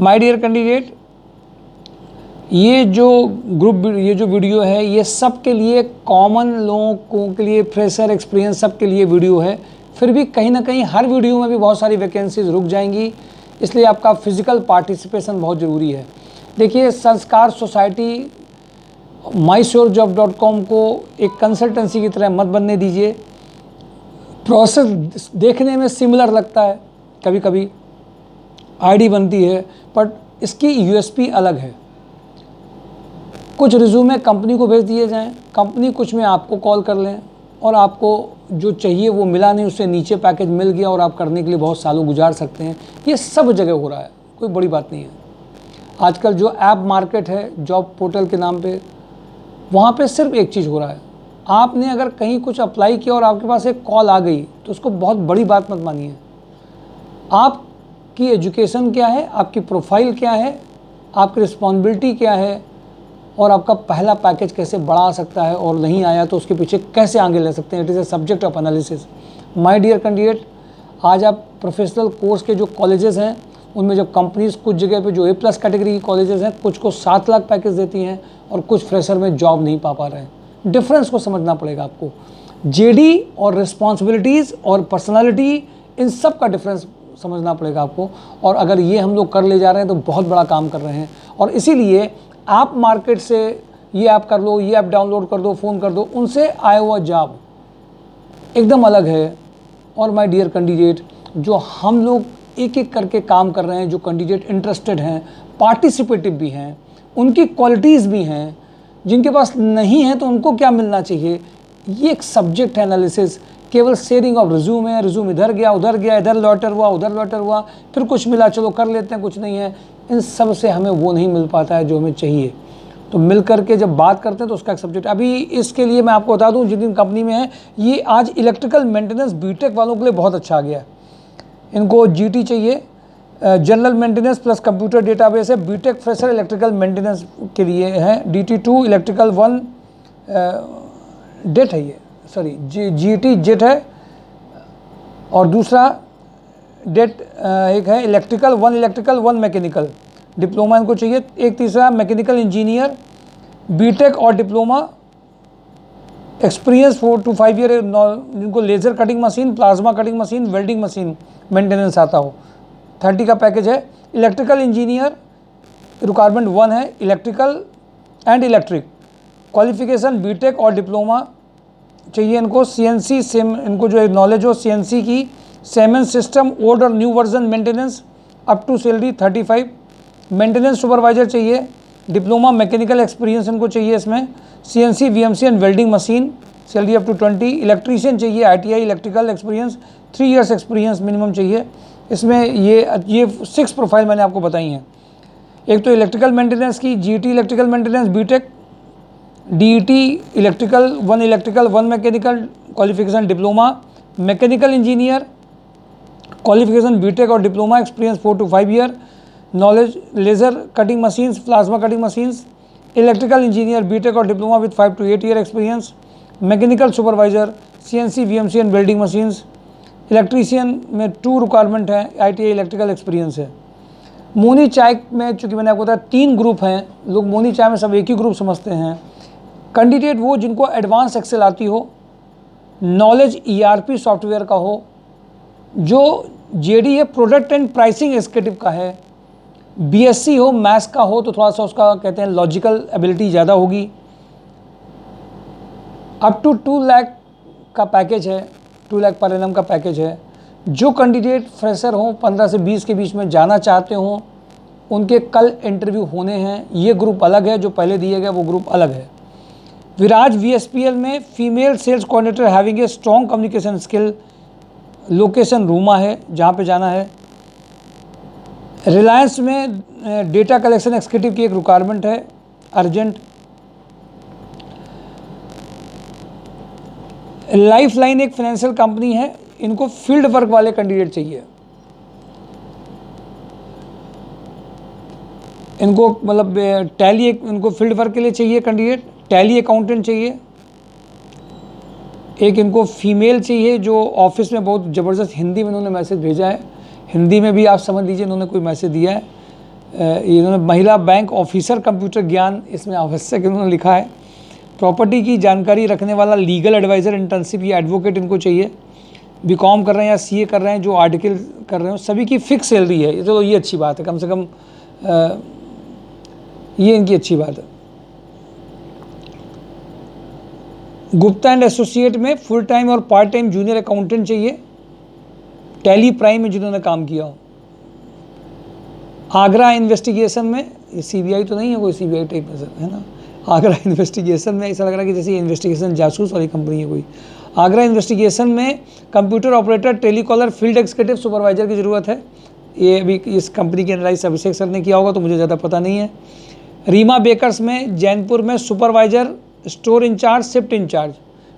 My dear candidate, ये जो video है ये सब के लिए, कॉमन लोगों के लिए, फ्रेशर, एक्सपीरियंस, सब के लिए वीडियो है। फिर भी कहीं ना कहीं हर वीडियो में भी बहुत सारी वैकेंसीज रुक जाएंगी, इसलिए आपका फिजिकल पार्टिसिपेशन बहुत ज़रूरी है। देखिए, संस्कार सोसाइटी mysurjob.com को एक कंसल्टेंसी की तरह मत बनने दीजिए। प्रोसेस देखने में सिमिलर लगता है, कभी कभी आईडी बनती है, बट इसकी यूएसपी अलग है। कुछ रिज्यूमे कंपनी को भेज दिए जाएं, कंपनी कुछ में आपको कॉल कर लें और आपको जो चाहिए वो मिला नहीं, उससे नीचे पैकेज मिल गया और आप करने के लिए बहुत सालों गुजार सकते हैं। ये सब जगह हो रहा है, कोई बड़ी बात नहीं है। आजकल जो ऐप मार्केट है जॉब पोर्टल के नाम पे, वहाँ पे सिर्फ एक चीज़ हो रहा है, आपने अगर कहीं कुछ अप्लाई किया और आपके पास एक कॉल आ गई तो उसको बहुत बड़ी बात मत मानिए। आपकी एजुकेशन क्या है, आपकी प्रोफाइल क्या है, आपकी रिस्पॉन्सिबिलिटी क्या है और आपका पहला पैकेज कैसे बढ़ा सकता है, और नहीं आया तो उसके पीछे कैसे आगे ले सकते हैं। It is a subject of analysis. My dear candidate, आज आप प्रोफेशनल कोर्स के जो कॉलेजेस हैं उनमें जब कंपनीज कुछ जगह पे जो A+ कैटेगरी की कॉलेजेस हैं, कुछ को 7 लाख पैकेज देती हैं और कुछ फ्रेशर में जॉब नहीं पा रहे हैं। डिफरेंस को समझना पड़ेगा आपको। जेडी और रिस्पॉन्सिबिलिटीज़ और पर्सनालिटी, इन सब का डिफरेंस समझना पड़ेगा आपको। और अगर ये हम लोग कर ले जा रहे हैं तो बहुत बड़ा काम कर रहे हैं। और इसीलिए आप मार्केट से ये ऐप कर लो, ये ऐप डाउनलोड कर दो, फ़ोन कर दो, उनसे आया हुआ जॉब एकदम अलग है। और माय डियर कैंडिडेट, जो हम लोग एक एक करके काम कर रहे हैं, जो कैंडिडेट इंटरेस्टेड हैं, पार्टिसिपेटिव भी हैं, उनकी क्वालिटीज़ भी हैं, जिनके पास नहीं है तो उनको क्या मिलना चाहिए, ये एक सब्जेक्ट है एनालिसिस। केवल शेयरिंग ऑफ रिज्यूम है, रिज्यूम इधर गया उधर गया, इधर लॉटर हुआ उधर लॉटर हुआ, फिर कुछ मिला चलो कर लेते हैं, कुछ नहीं है, इन सब से हमें वो नहीं मिल पाता है जो हमें चाहिए। तो मिल करके जब बात करते हैं तो उसका एक सब्जेक्ट। अभी इसके लिए मैं आपको बता दूं, जिन कंपनी में है ये, आज इलेक्ट्रिकल मेंटेनेंस बीटेक वालों के लिए बहुत अच्छा आ गया है। इनको जीटी चाहिए, general maintenance plus computer database है। बीटेक फ्रेशर इलेक्ट्रिकल मेंटेनेंस के लिए है। DT2 इलेक्ट्रिकल 1 डेट है, ये सॉरी GT जेट है, और दूसरा डेट एक है इलेक्ट्रिकल 1 मैकेनिकल डिप्लोमा इनको चाहिए। एक तीसरा मैकेनिकल इंजीनियर बीटेक और डिप्लोमा एक्सपीरियंस 4 to 5 ईयर, जिनको laser cutting machine, plasma cutting machine, welding machine maintenance आता हो। 30 का पैकेज है। इलेक्ट्रिकल इंजीनियर रिक्वायरमेंट 1 है, electrical and electric, qualification BTech और डिप्लोमा चाहिए इनको। CNC सेम, इनको जो नॉलेज हो CNC की, सेमेंस सिस्टम ओल्ड और new version maintenance, up to salary 35। Maintenance supervisor चाहिए, डिप्लोमा मैकेनिकल एक्सपीरियंस इनको चाहिए इसमें। CNC VMC and welding machine, salary up to 20। Electrician चाहिए, ITI electrical experience, 3 years experience minimum चाहिए इसमें। ये 6 प्रोफाइल मैंने आपको बताई हैं। एक तो इलेक्ट्रिकल मेंटेनेंस की, GT electrical maintenance BTech, DET electrical 1 mechanical, qualification diploma. Mechanical engineer, qualification BTech और diploma, experience 4 to 5 year, knowledge laser cutting machines, plasma cutting machines. Electrical engineer BTech और diploma with 5 to 8 year experience. Mechanical supervisor CNC VMC and welding machines. Electrician में 2 requirement है, ITI electrical experience है। मोनी चाय में चूँकि मैंने आपको बताया 3 ग्रुप हैं, लोग मोनी चाय में सब एक ही ग्रुप समझते हैं। कैंडिडेट वो जिनको एडवांस एक्सेल आती हो, नॉलेज ERP सॉफ्टवेयर का हो, जो JD है प्रोडक्ट एंड प्राइसिंग एग्जीक्यूटिव का है, BSc हो, मैथ्स का हो तो थोड़ा सा उसका कहते हैं लॉजिकल एबिलिटी ज़्यादा होगी। अप टू 2 लाख का पैकेज है, 2 लाख पर एनम का पैकेज है। जो कैंडिडेट फ्रेशर हों, 15 से 20 के बीच में जाना चाहते हों, उनके कल इंटरव्यू होने हैं। ये ग्रुप अलग है, जो पहले दिए गए वो ग्रुप अलग है। विराज VSPL में female sales coordinator having a strong communication skill, location Rooma है जहाँ पे जाना है। रिलायंस में डेटा कलेक्शन एग्जीक्यूटिव की एक रिक्वायरमेंट है, अर्जेंट। लाइफ लाइन एक फाइनेंशियल कंपनी है, इनको फील्ड वर्क वाले कैंडिडेट चाहिए। इनको मतलब टैली, इनको फील्ड वर्क के लिए चाहिए कैंडिडेट, टैली अकाउंटेंट चाहिए। एक इनको फीमेल चाहिए जो ऑफिस में बहुत ज़बरदस्त हिंदी में उन्होंने मैसेज भेजा है, हिंदी में भी आप समझ लीजिए उन्होंने कोई मैसेज दिया है। इन्होंने महिला बैंक ऑफिसर कंप्यूटर ज्ञान इसमें आवश्यक इन्होंने लिखा है। प्रॉपर्टी की जानकारी रखने वाला लीगल एडवाइज़र इंटर्नशिप या एडवोकेट इनको चाहिए। बीकॉम कर रहे हैं या सीए कर रहे हैं, जो आर्टिकल कर रहे हो, सभी की फिक्स सैलरी है, तो ये अच्छी बात है, कम से कम ये इनकी अच्छी बात है। गुप्ता एंड एसोसिएट में फुल टाइम और पार्ट टाइम जूनियर अकाउंटेंट चाहिए, टैली प्राइम में जिन्होंने काम किया हो। आगरा इन्वेस्टिगेशन में, ये सीबीआई तो नहीं है, कोई सीबीआई टाइप है ना, आगरा इन्वेस्टिगेशन में ऐसा लग रहा है कि जैसे इन्वेस्टिगेशन जासूस वाली कंपनी है कोई। आगरा इन्वेस्टिगेशन में computer operator, telecaller, field executive supervisor की ज़रूरत है। ये अभी इस कंपनी के एनालाइज अभिषेक सर ने किया होगा, तो मुझे ज़्यादा पता नहीं है। रीमा बेकर्स में जैनपुर में supervisor, store incharge, shift in charge,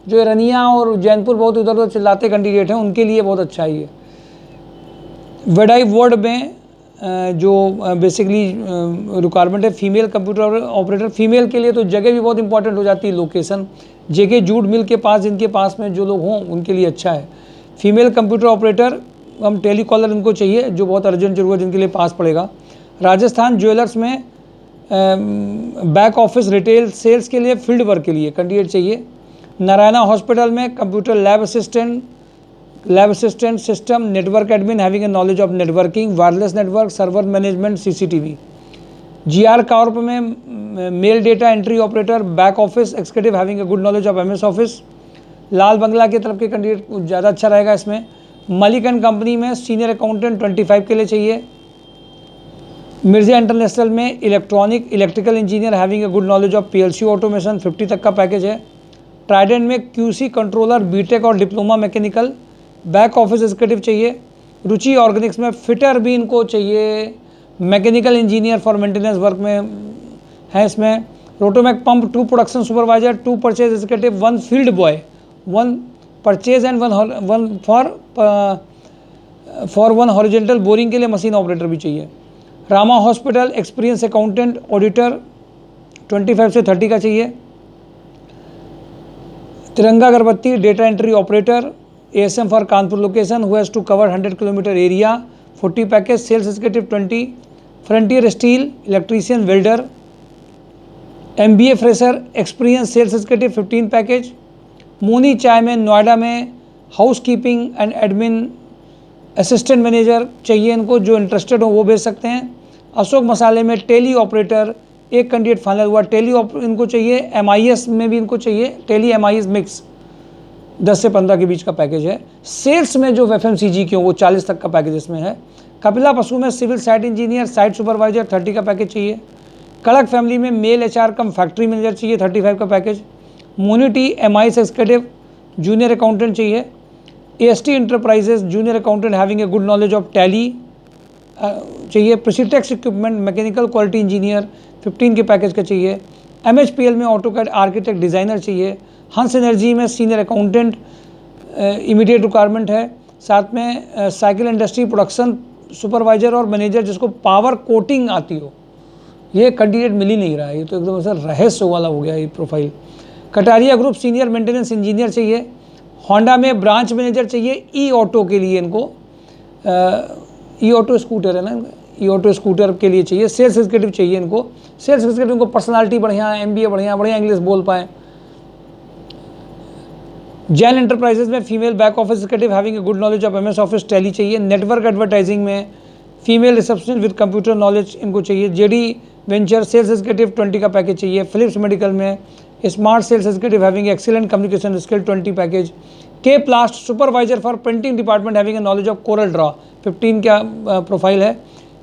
जो रनिया और जैनपुर बहुत उधर उधर चिल्लाते कैंडिडेट हैं, उनके लिए बहुत अच्छा है ये। वेडाई वार्ड में जो बेसिकली रिक्वायरमेंट है फीमेल कंप्यूटर ऑपरेटर, फीमेल के लिए तो जगह भी बहुत इंपॉर्टेंट हो जाती है, लोकेशन। जेके जूट मिल के पास, जिनके पास में जो लोग हों उनके लिए अच्छा है। फीमेल कंप्यूटर ऑपरेटर, हम टेलीकॉलर इनको चाहिए, जो बहुत अर्जेंट जरूरत जिनके लिए पास पड़ेगा। राजस्थान ज्वेलर्स में बैक ऑफिस, रिटेल, सेल्स के लिए, फील्ड वर्क के लिए कैंडिडेट चाहिए। नारायणा हॉस्पिटल में computer lab assistant, system network admin having a knowledge of networking, wireless network, server management, CCTV. GR Corp में male data entry operator, back office executive having a good knowledge of MS Office. Lal Bangla की तरफ के candidate ज़्यादा अच्छा रहेगा इसमें। Malik and company में senior accountant 25 के लिए चाहिए। मिर्जा इंटरनेशनल में electrical engineer having a good knowledge of PLC automation, 50 तक का पैकेज है। ट्राइडेंट में क्यूसी कंट्रोलर, बीटेक और diploma mechanical, back office executive चाहिए। रुचि ऑर्गेनिक्स में फिटर भी इनको चाहिए, mechanical engineer for maintenance work में है इसमें। Rotomac pump 2 production supervisor, 2 purchase executive, 1 field boy, 1 purchase and 1 for 1 horizontal boring के लिए मशीन ऑपरेटर भी चाहिए। Rama hospital experience accountant auditor 25 से 30 का चाहिए। Tiranga Agarbatti data entry operator, ASM for Kanpur location, who has to cover 100 kilometre area, 40 package. Sales executive 20। Frontier Steel electrician welder, MBA fresher experience sales executive 15 package. मोनी चाय में नोएडा में housekeeping and admin assistant manager चाहिए इनको, जो interested हो वो भेज सकते हैं। अशोक मसाले में टेली ऑपरेटर, एक कैंडिडेट फाइनल हुआ, इनको चाहिए। MIS में भी इनको चाहिए, टेली MIS मिक्स, 10 से 15 के बीच का पैकेज है। सेल्स में जो FMCG के हो वो 40 तक का पैकेज इसमें है। कपिला पशु में civil site engineer, site supervisor 30 का पैकेज चाहिए। कड़क फैमिली में male HR cum factory manager चाहिए, 35 का पैकेज। मोनिटी MIS एक्जीक्यूटिव जूनियर अकाउंटेंट चाहिए। AST enterprises junior accountant having a good knowledge of Tally चाहिए। Precitex equipment mechanical quality engineer 15 के package का चाहिए। MHPL में ऑटोकैड आर्किटेक्ट डिज़ाइनर चाहिए। हंस एनर्जी में सीनियर अकाउंटेंट इमीडिएट रिक्वायरमेंट है। साथ में साइकिल इंडस्ट्री प्रोडक्शन सुपरवाइजर और मैनेजर जिसको पावर कोटिंग आती हो, ये कैंडिडेट मिल ही नहीं रहा है, ये तो एकदम ऐसा रहस्य वाला हो गया ये profile. Kataria group senior maintenance engineer चाहिए। होंडा में ब्रांच मैनेजर चाहिए ई ऑटो के लिए इनको, ई ऑटो स्कूटर है ना, ई ऑटो स्कूटर के लिए चाहिए। सेल्स एग्जीक्यूटिव चाहिए इनको। सेल्स एग्जीक्यूटिव इनको पर्सनालिटी बढ़िया, MBA बढ़िया इंग्लिश बोल पाएँ। जैन एंटरप्राइजेज में female back office executive having a good knowledge of MS office tally चाहिए। नेटवर्क एडवर्टाइजिंग में female receptionist with computer knowledge इनको चाहिए। JD वेंचर सेल्स एग्जीक्यूटिव 20 का पैकेज चाहिए। फिलिप्स मेडिकल में smart sales executive having excellent communication skill 20 package. K Plast supervisor for printing department having a knowledge of Corel draw 15 का profile है।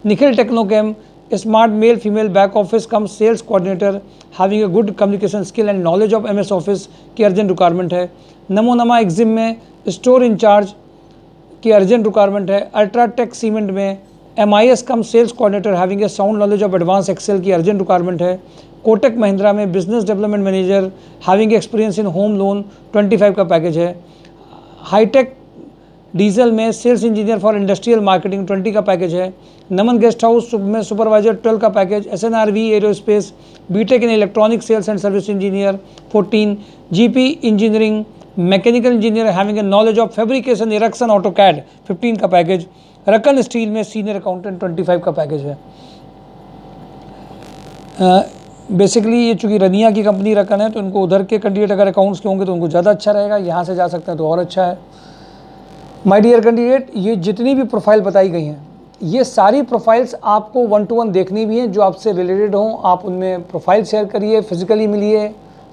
Nikhil Technochem smart male female back office cum sales coordinator having a good communication skill and knowledge of MS office की urgent requirement है। Namo Nama Exim में store in charge की urgent requirement है। UltraTech cement में MIS come sales coordinator having a sound knowledge of advance excel की urgent requirement है। कोटक महिंद्रा में business development manager having experience in home loan 25 का पैकेज है। हाईटेक डीजल में sales engineer for industrial marketing 20 का package है। Naman guest house में supervisor 12 का package. SNRV aerospace BTech in electronic sales and service engineer 14। GP engineering mechanical engineer having a knowledge of fabrication erection AutoCAD 15 का package. रकन steel में senior accountant 25 का package है। Basically ये चूँकि रनिया की कंपनी रकन है तो इनको उधर के कैंडिडेट अगर अकाउंट्स के होंगे तो उनको ज़्यादा अच्छा रहेगा, यहाँ से जा सकते हैं तो और अच्छा है। माय डियर कैंडिडेट, ये जितनी भी प्रोफाइल बताई गई हैं ये सारी प्रोफाइल्स आपको 1 to 1 देखनी भी हैं, जो आपसे रिलेटेड हों। आप उनमें प्रोफाइल शेयर करिए, फिजिकली मिलिए,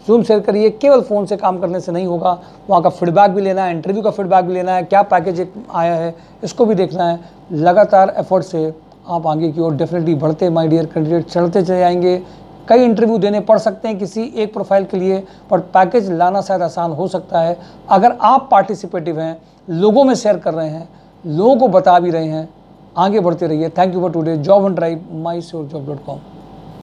जूम शेयर करिए। केवल फ़ोन से काम करने से नहीं होगा, वहाँ का फीडबैक भी लेना है, इंटरव्यू का फीडबैक भी लेना है, क्या पैकेज आया है इसको भी देखना है। लगातार एफर्ट से आप आगे की ओर डेफिनेटली बढ़ते माय डियर कैंडिडेट चढ़ते चले जाएंगे। कई इंटरव्यू देने पड़ सकते हैं किसी एक प्रोफाइल के लिए, पर पैकेज लाना शायद आसान हो सकता है अगर आप पार्टिसिपेटिव हैं, लोगों में शेयर कर रहे हैं, लोगों को बता भी रहे हैं। आगे बढ़ते रहिए। Thank you for today. Job on drive, mysurjob.com।